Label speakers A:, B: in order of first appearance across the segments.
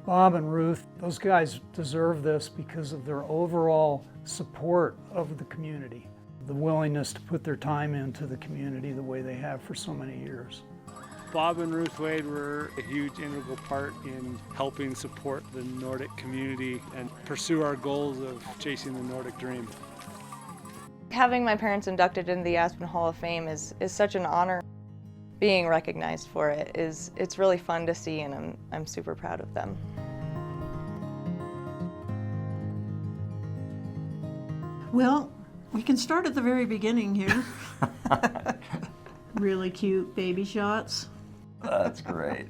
A: Bob and Ruth, those guys deserve this because of their overall support of the community, the willingness to put their time into the community the way they have for so many years.
B: Bob and Ruth Wade were a huge integral part in helping support the Nordic community and pursue our goals of chasing the Nordic dream.
C: Having my parents inducted into the Aspen Hall of Fame is such an honor. Being recognized for it it's really fun to see, and I'm super proud of them.
D: Well, we can start at the very beginning here. Really cute baby shots.
E: That's great.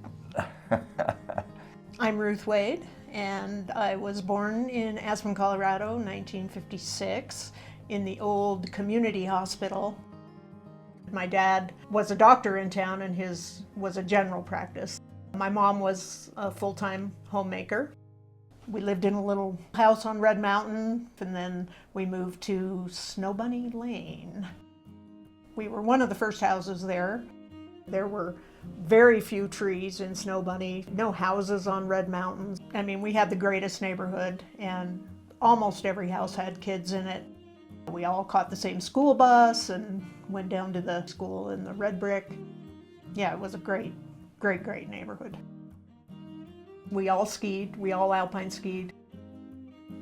D: I'm Ruth Wade, and I was born in Aspen, Colorado, 1956, in the old community hospital. My dad was a doctor in town, and his was a general practice. My mom was a full-time homemaker. We lived in a little house on Red Mountain, and then we moved to Snow Bunny Lane. We were one of the first houses there. There were very few trees in Snow Bunny, no houses on Red Mountain. I mean, we had the greatest neighborhood, and almost every house had kids in it. We all caught the same school bus and went down to the school in the red brick. Yeah, it was a great, great, great neighborhood. We all skied, we all alpine skied.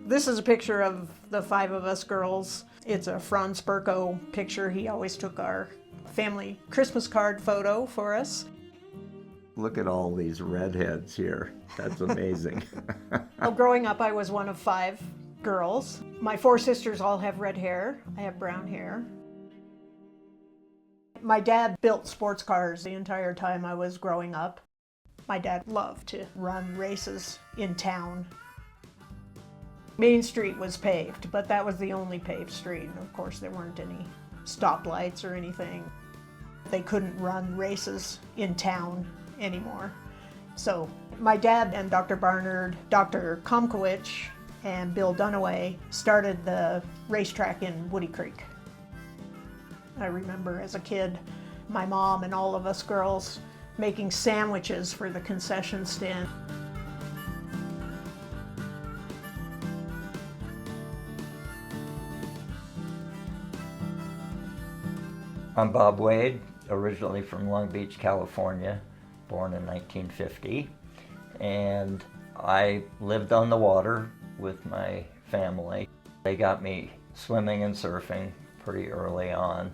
D: This is a picture of the 5 of us girls. It's a Franz Berko picture. He always took our family Christmas card photo for us.
E: Look at all these redheads here. That's amazing.
D: Well, growing up, I was one of 5 girls. My 4 sisters all have red hair. I have brown hair. My dad built sports cars the entire time I was growing up. My dad loved to run races in town. Main Street was paved, but that was the only paved street. And of course, there weren't any stoplights or anything. They couldn't run races in town anymore. So my dad and Dr. Barnard, Dr. Komkowicz, and Bill Dunaway started the racetrack in Woody Creek. I remember as a kid, my mom and all of us girls making sandwiches for the concession stand.
E: I'm Bob Wade, originally from Long Beach, California, born in 1950, and I lived on the water with my family. They got me swimming and surfing pretty early on.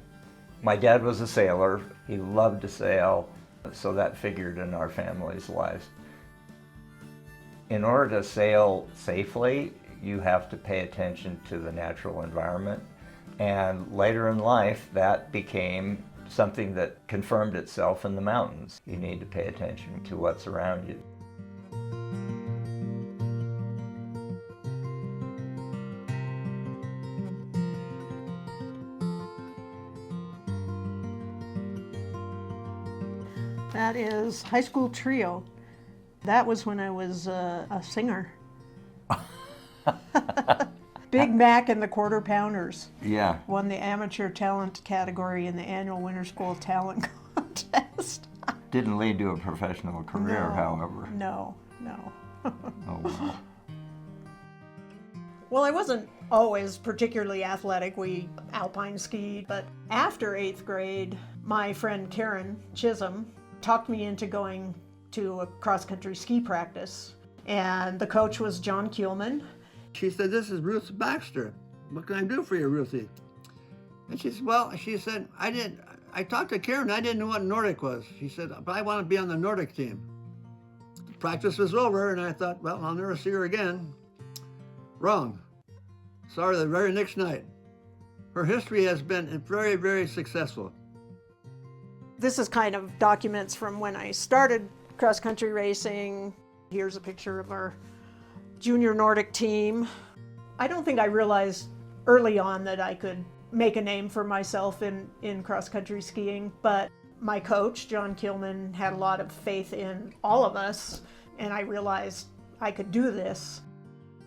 E: My dad was a sailor. He loved to sail, so that figured in our family's lives. In order to sail safely, you have to pay attention to the natural environment. And later in life, that became something that confirmed itself in the mountains. You need to pay attention to what's around you.
D: That is High School Trio. That was when I was a singer. Big Mac and the Quarter Pounders.
E: Yeah.
D: Won the amateur talent category in the annual Winter School Talent Contest.
E: Didn't lead to a professional career,
D: No,
E: however.
D: No.
E: Oh, wow.
D: Well, I wasn't always particularly athletic. We alpine skied, but after 8th grade, my friend Karen Chisholm talked me into going to a cross-country ski practice, and the coach was John Kuhlman.
F: She said, "This is Ruth Baxter. What can I do for you, Ruthie?" And she said, "Well," she said, I talked to Karen, I didn't know what Nordic was. She said, "But I want to be on the Nordic team." Practice was over, and I thought, well, I'll never see her again. Wrong. Saw her the very next night. Her history has been very, very successful.
D: This is kind of documents from when I started cross-country racing. Here's a picture of our junior Nordic team. I don't think I realized early on that I could make a name for myself in cross-country skiing, but my coach, John Kuhlman, had a lot of faith in all of us, and I realized I could do this.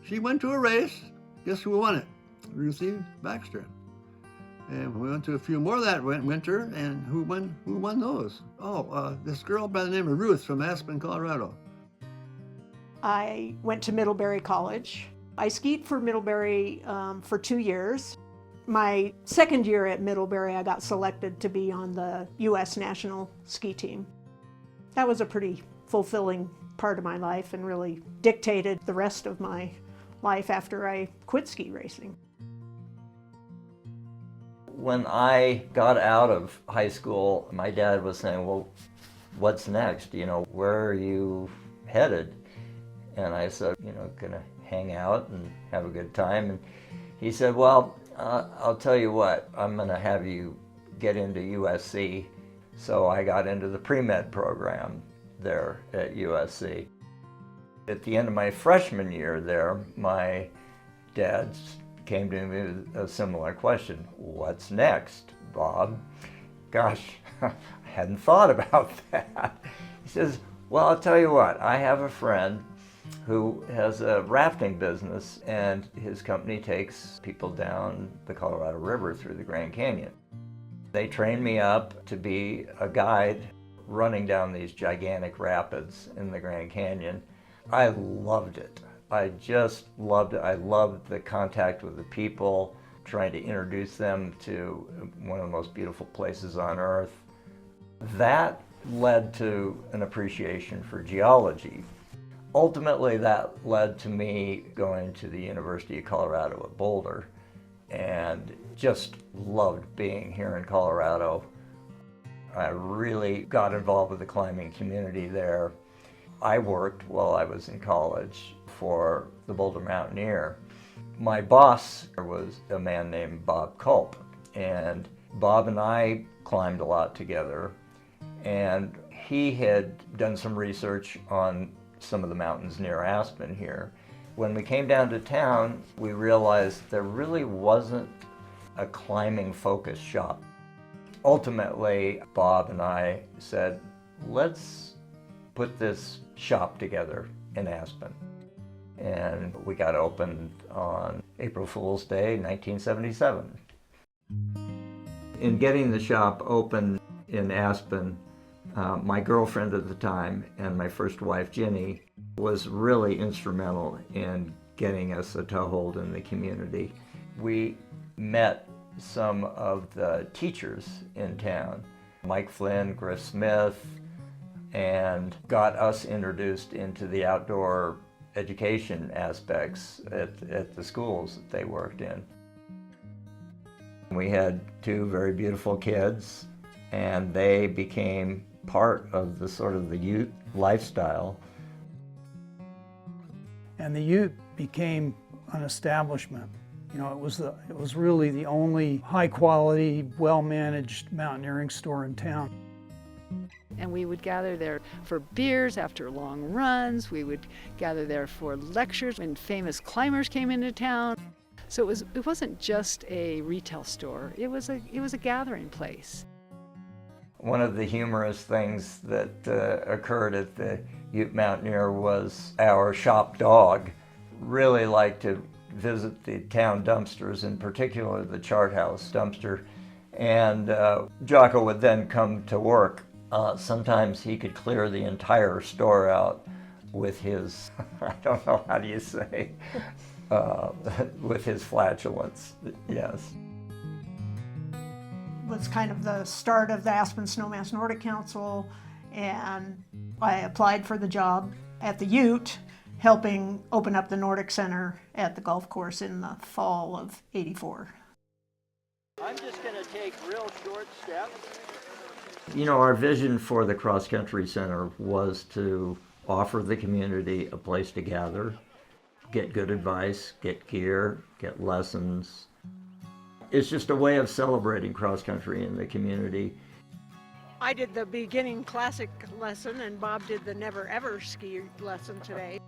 F: She went to a race. Guess who won it? Ruthie Baxter. And we went to a few more that winter, and who won those? Oh, this girl by the name of Ruth from Aspen, Colorado.
D: I went to Middlebury College. I skied for Middlebury for 2 years. My second year at Middlebury, I got selected to be on the U.S. national ski team. That was a pretty fulfilling part of my life and really dictated the rest of my life after I quit ski racing.
E: When I got out of high school, my dad was saying, well, what's next? You know, where are you headed? And I said, you know, gonna hang out and have a good time. And he said, well, I'll tell you what, I'm gonna have you get into USC. So I got into the pre-med program there at USC. At the end of my freshman year there, my dad came to me with a similar question. What's next, Bob? Gosh, I hadn't thought about that. He says, well, I'll tell you what, I have a friend who has a rafting business, and his company takes people down the Colorado River through the Grand Canyon. They trained me up to be a guide running down these gigantic rapids in the Grand Canyon. I loved it. I just loved it. I loved the contact with the people, trying to introduce them to one of the most beautiful places on earth. That led to an appreciation for geology. Ultimately, that led to me going to the University of Colorado at Boulder, and just loved being here in Colorado. I really got involved with the climbing community there. I worked while I was in college for the Boulder Mountaineer. My boss was a man named Bob Culp, and Bob and I climbed a lot together, and he had done some research on some of the mountains near Aspen here. When we came down to town, we realized there really wasn't a climbing focused shop. Ultimately, Bob and I said, let's put this shop together in Aspen. And we got opened on April Fool's Day, 1977. In getting the shop open in Aspen, my girlfriend at the time and my first wife, Ginny, was really instrumental in getting us a toehold in the community. We met some of the teachers in town, Mike Flynn, Griff Smith, and got us introduced into the outdoor education aspects at the schools that they worked in. We had two very beautiful kids, and they became part of the sort of the Ute lifestyle.
A: And the Ute became an establishment. You know, it was really the only high-quality, well-managed mountaineering store in town.
G: And we would gather there for beers after long runs. We would gather there for lectures when famous climbers came into town. So it wasn't just a retail store. It was a gathering place.
E: One of the humorous things that occurred at the Ute Mountaineer was our shop dog really liked to visit the town dumpsters, in particular the chart house dumpster. And Jocko would then come to work. Sometimes he could clear the entire store out with his, I don't know, how do you say, with his flatulence, yes.
D: Was kind of the start of the Aspen Snowmass Nordic Council, and I applied for the job at the Ute, helping open up the Nordic Center at the golf course in the fall of '84.
E: I'm just going to take real short steps. You know, our vision for the Cross Country Center was to offer the community a place to gather, get good advice, get gear, get lessons. It's just a way of celebrating cross country in the community.
D: I did the beginning classic lesson, and Bob did the never ever ski lesson today.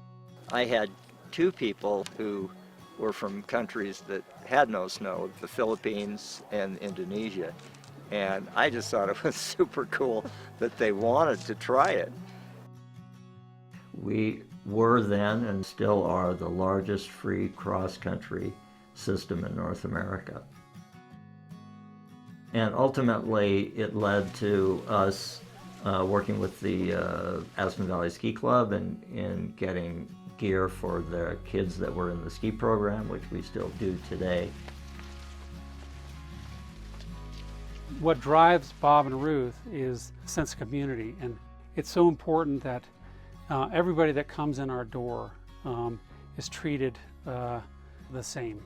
E: I had two people who were from countries that had no snow, the Philippines and Indonesia. And I just thought it was super cool that they wanted to try it. We were then and still are the largest free cross-country system in North America. And ultimately it led to us working with the Aspen Valley Ski Club and in getting gear for the kids that were in the ski program, which we still do today.
H: What drives Bob and Ruth is a sense of community, and it's so important that everybody that comes in our door is treated the same.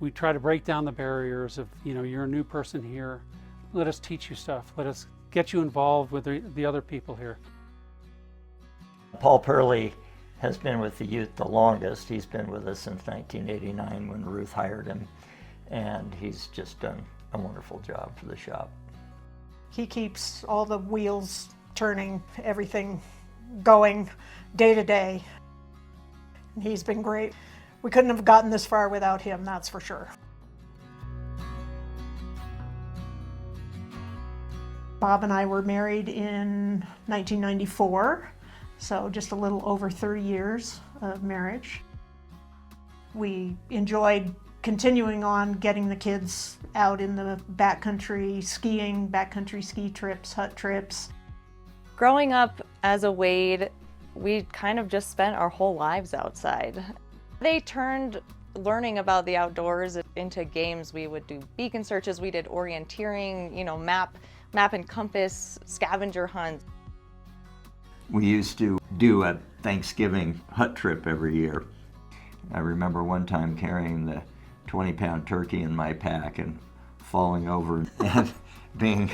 H: We try to break down the barriers of, you're a new person here, let us teach you stuff, let us get you involved with the other people here.
E: Paul Purley has been with the youth the longest. He's been with us since 1989 when Ruth hired him, and he's just done a wonderful job for the shop.
D: He keeps all the wheels turning, everything going day to day. He's been great. We couldn't have gotten this far without him, that's for sure. Bob and I were married in 1994, so just a little over 30 years of marriage. We enjoyed continuing on getting the kids out in the backcountry skiing, backcountry ski trips, hut trips.
C: Growing up as a Wade, we kind of just spent our whole lives outside. They turned learning about the outdoors into games. We would do beacon searches, we did orienteering, map and compass, scavenger hunts.
E: We used to do a Thanksgiving hut trip every year. I remember one time carrying the 20-pound turkey in my pack and falling over and being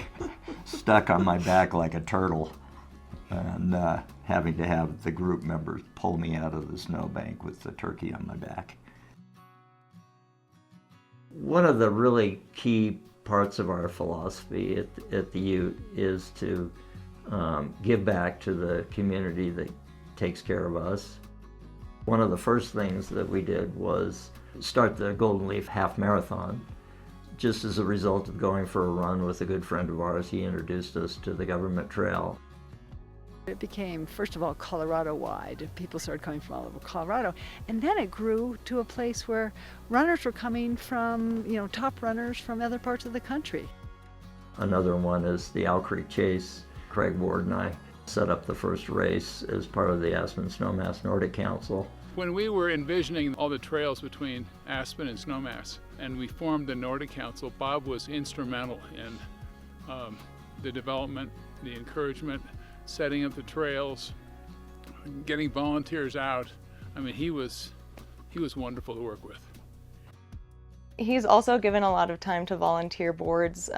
E: stuck on my back like a turtle, and having to have the group members pull me out of the snowbank with the turkey on my back. One of the really key parts of our philosophy at the Ute is to give back to the community that takes care of us. One of the first things that we did was start the Golden Leaf Half Marathon. Just as a result of going for a run with a good friend of ours, he introduced us to the government trail.
G: It became, first of all, Colorado-wide. People started coming from all over Colorado. And then it grew to a place where runners were coming from, top runners from other parts of the country.
E: Another one is the Owl Creek Chase. Craig Ward and I set up the first race as part of the Aspen Snowmass Nordic Council.
I: When we were envisioning all the trails between Aspen and Snowmass, and we formed the Nordic Council, Bob was instrumental in the development, the encouragement, setting up the trails, getting volunteers out. I mean, he was wonderful to work with.
C: He's also given a lot of time to volunteer boards.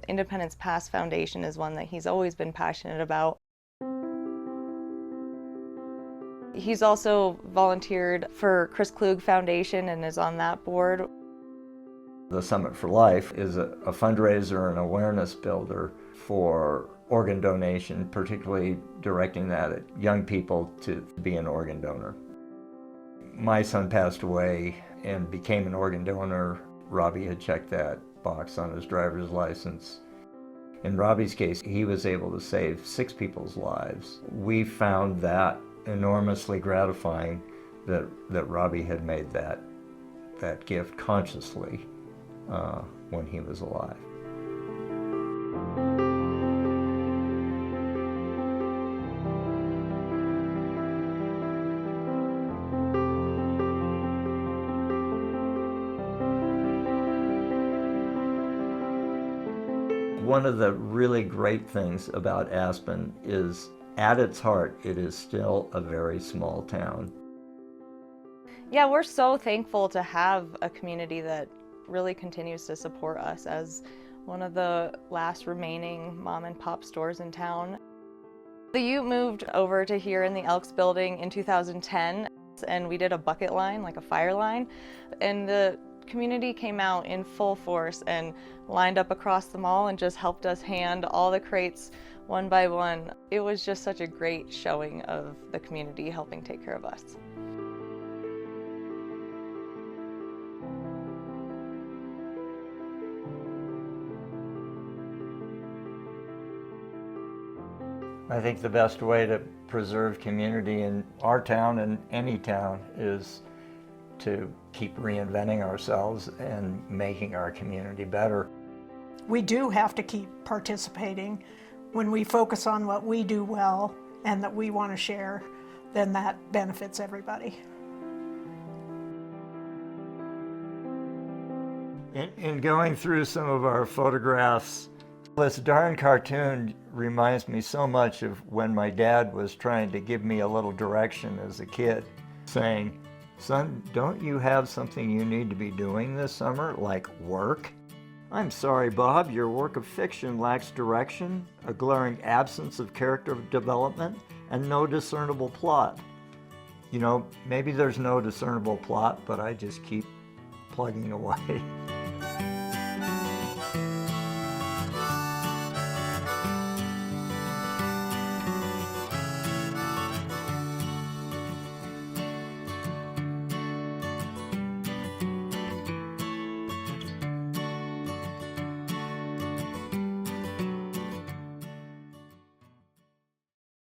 C: Independence Pass Foundation is one that he's always been passionate about. He's also volunteered for Chris Klug Foundation and is on that board.
E: The Summit for Life is a fundraiser and awareness builder for organ donation, particularly directing that at young people to be an organ donor. My son passed away and became an organ donor. Robbie had checked that box on his driver's license. In Robbie's case, he was able to save 6 people's lives. We found that enormously gratifying that Robbie had made that gift consciously when he was alive. One of the really great things about Aspen is, at its heart, it is still a very small town.
C: Yeah, we're so thankful to have a community that really continues to support us as one of the last remaining mom and pop stores in town. The Ute moved over to here in the Elks building in 2010, and we did a bucket line, like a fire line, and the community came out in full force and lined up across the mall and just helped us hand all the crates one by one. It was just such a great showing of the community helping take care of us.
E: I think the best way to preserve community in our town and any town is to keep reinventing ourselves and making our community better.
D: We do have to keep participating. When we focus on what we do well and that we want to share, then that benefits everybody.
E: In going through some of our photographs, this darn cartoon reminds me so much of when my dad was trying to give me a little direction as a kid, saying, "Son, don't you have something you need to be doing this summer, like work?" "I'm sorry, Bob, your work of fiction lacks direction, a glaring absence of character development, and no discernible plot." You know, maybe there's no discernible plot, but I just keep plugging away.